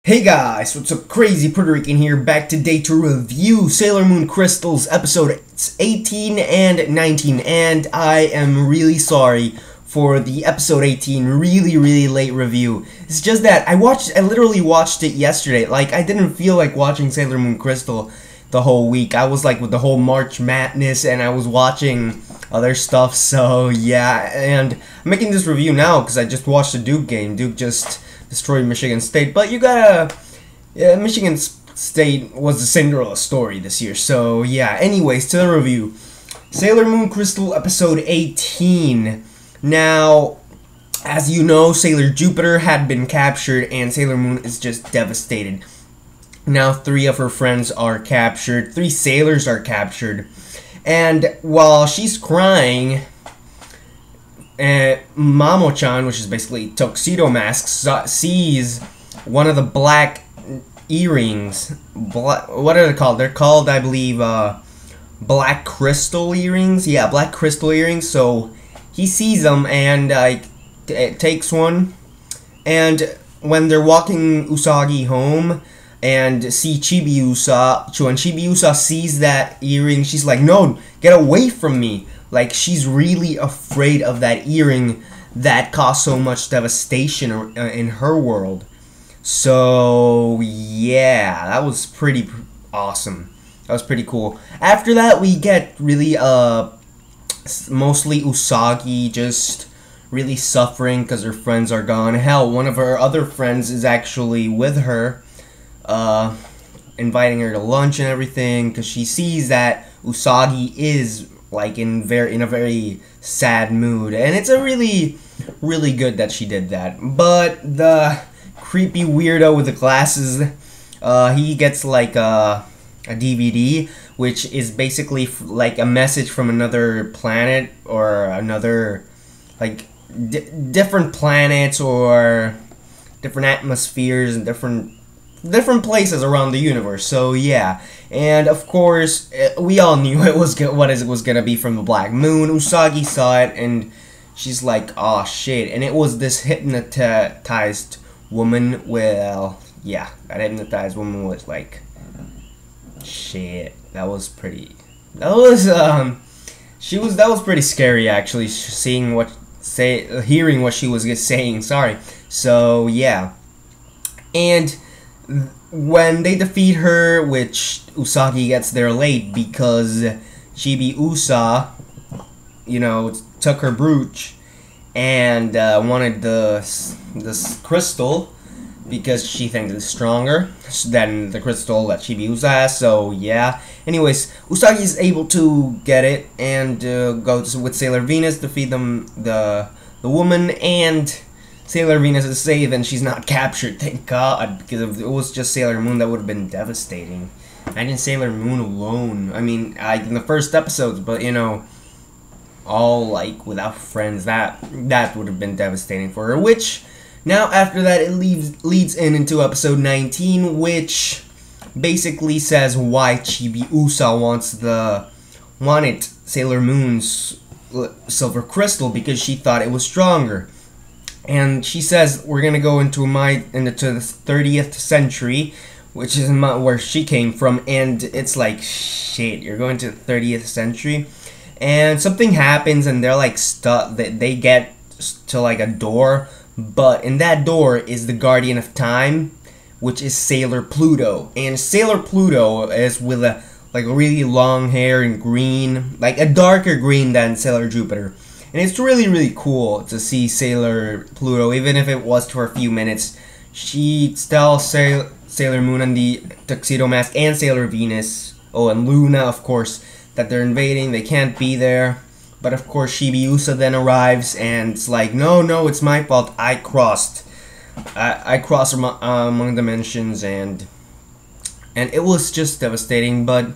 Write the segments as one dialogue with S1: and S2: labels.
S1: Hey guys, what's up? Crazy Puerto Rican here, back today to review Sailor Moon Crystal's episodes 18 and 19, and I am really sorry for the episode 18 really late review. It's just that I literally watched it yesterday. Like, I didn't feel like watching Sailor Moon Crystal the whole week. I was like with the whole March Madness and I was watching other stuff, so yeah, and I'm making this review now because I just watched the Duke game. Duke just destroyed Michigan State, but you gotta, Michigan State was the Cinderella story this year, so yeah. Anyways, to the review. Sailor Moon Crystal episode 18. Now, as you know, Sailor Jupiter had been captured and Sailor Moon is just devastated. Now 3 of her friends are captured, 3 sailors are captured, and while she's crying, Mamo-chan, which is basically Tuxedo Mask, sees one of the black earrings. What are they called? They're called, I believe, black crystal earrings. Yeah, black crystal earrings. So he sees them and takes one. And when they're walking Usagi home and see Chibi-Usa, when Chibi-Usa sees that earring, she's like, "No, get away from me." Like, she's really afraid of that earring that caused so much devastation in her world. So, yeah, that was pretty awesome. That was pretty cool. After that, we get really, mostly Usagi just really suffering because her friends are gone. Hell, one of her other friends is actually with her, inviting her to lunch and everything, because she sees that Usagi is like in a very sad mood, and it's a really good that she did that. But the creepy weirdo with the glasses, he gets like a DVD, which is basically like a message from another planet or another, like, different planets or different atmospheres and different places around the universe. So yeah, and of course we all knew it was gonna be from the Black Moon. Usagi saw it and she's like, "Oh shit!" And it was this hypnotized woman. Well, yeah, that hypnotized woman was like, shit. That was pretty scary actually. Hearing what she was saying. Sorry. So yeah, and when they defeat her, which Usagi gets there late because Chibi-Usa, took her brooch and wanted this crystal because she thinks it's stronger than the crystal that Chibi-Usa has. So yeah. Anyways, Usagi is able to get it and go with Sailor Venus, defeat the woman, and Sailor Venus is safe and she's not captured, thank God, because if it was just Sailor Moon, that would have been devastating. Imagine Sailor Moon alone. I mean, in the first episodes, but all like without friends, that would have been devastating for her. Which now after that it leads into episode 19, which basically says why Chibi-Usa wanted Sailor Moon's silver crystal, because she thought it was stronger. And she says, we're gonna go into the 30th century, which is where she came from. And it's like, shit, you're going to the 30th century, and something happens, and they're like stuck. They get to like a door, but in that door is the Guardian of Time, which is Sailor Pluto. And Sailor Pluto is with a really long hair and green, like a darker green than Sailor Jupiter. And it's really cool to see Sailor Pluto, even if it was for a few minutes. She tells Sailor Moon and the Tuxedo Mask and Sailor Venus, and Luna, of course, that they're invading. They can't be there. But of course, Chibi-Usa then arrives, and it's like, no, it's my fault. I crossed among dimensions, and it was just devastating. But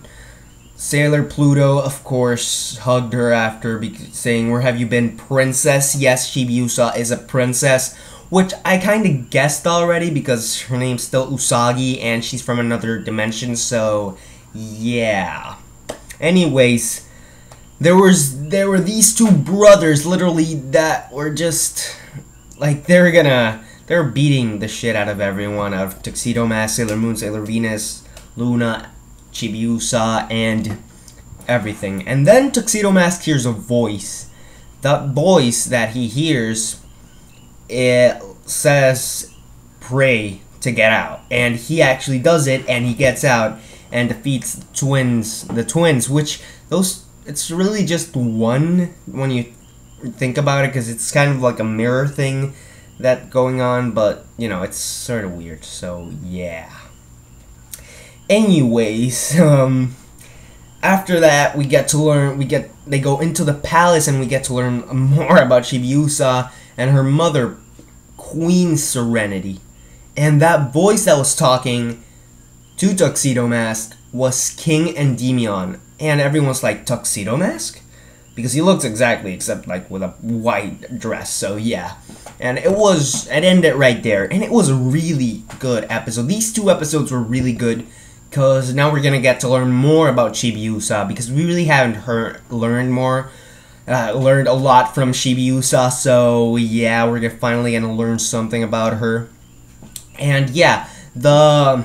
S1: Sailor Pluto, of course, hugged her after, saying, "Where have you been, princess?" Yes, Chibi-Usa is a princess, which I kind of guessed already because her name's still Usagi and she's from another dimension, so yeah. Anyways, there were these 2 brothers, literally, that were just like, they're gonna they're beating the shit out of everyone, out of Tuxedo Mask, Sailor Moon, Sailor Venus, Luna, Chibi-Usa, and everything. And then Tuxedo Mask hears a voice. That voice that he hears, it says, "Pray to get out," and he actually does it, and he gets out and defeats the twins, which it's really just one when you think about it, because it's kind of like a mirror thing that going on, but you know, it's sort of weird. So yeah. Anyways, after that, they go into the palace, and we get to learn more about Chibi-Usa and her mother, Queen Serenity. And that voice that was talking to Tuxedo Mask was King Endymion. And everyone's like, Tuxedo Mask? Because he looks exactly, except like with a white dress, so yeah. And it ended right there. And it was a really good episode. These 2 episodes were really good, because now we're gonna get to learn more about Chibi-Usa, because we really haven't learned a lot from Chibi-Usa, so yeah, we're finally gonna learn something about her. And yeah, the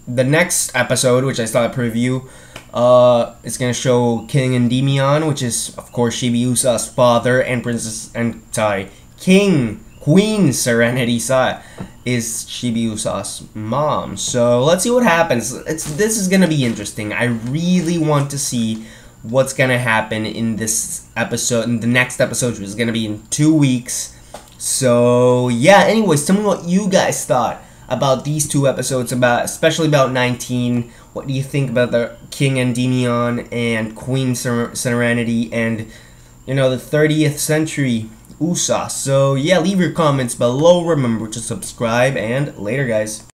S1: next episode, which I saw a preview, is gonna show King Endymion, which is of course Chibi-Usa's father, and Queen Serenity is Chibi-Usa's mom. So let's see what happens. This is gonna be interesting. I really want to see what's gonna happen in this episode, in the next episode, which is gonna be in 2 weeks. So yeah, anyways, tell me what you guys thought about these 2 episodes, especially about 19. What do you think about the King Endymion and Queen Serenity, and you know, the 30th century Usa? So yeah, leave your comments below. Remember to subscribe, and later, guys.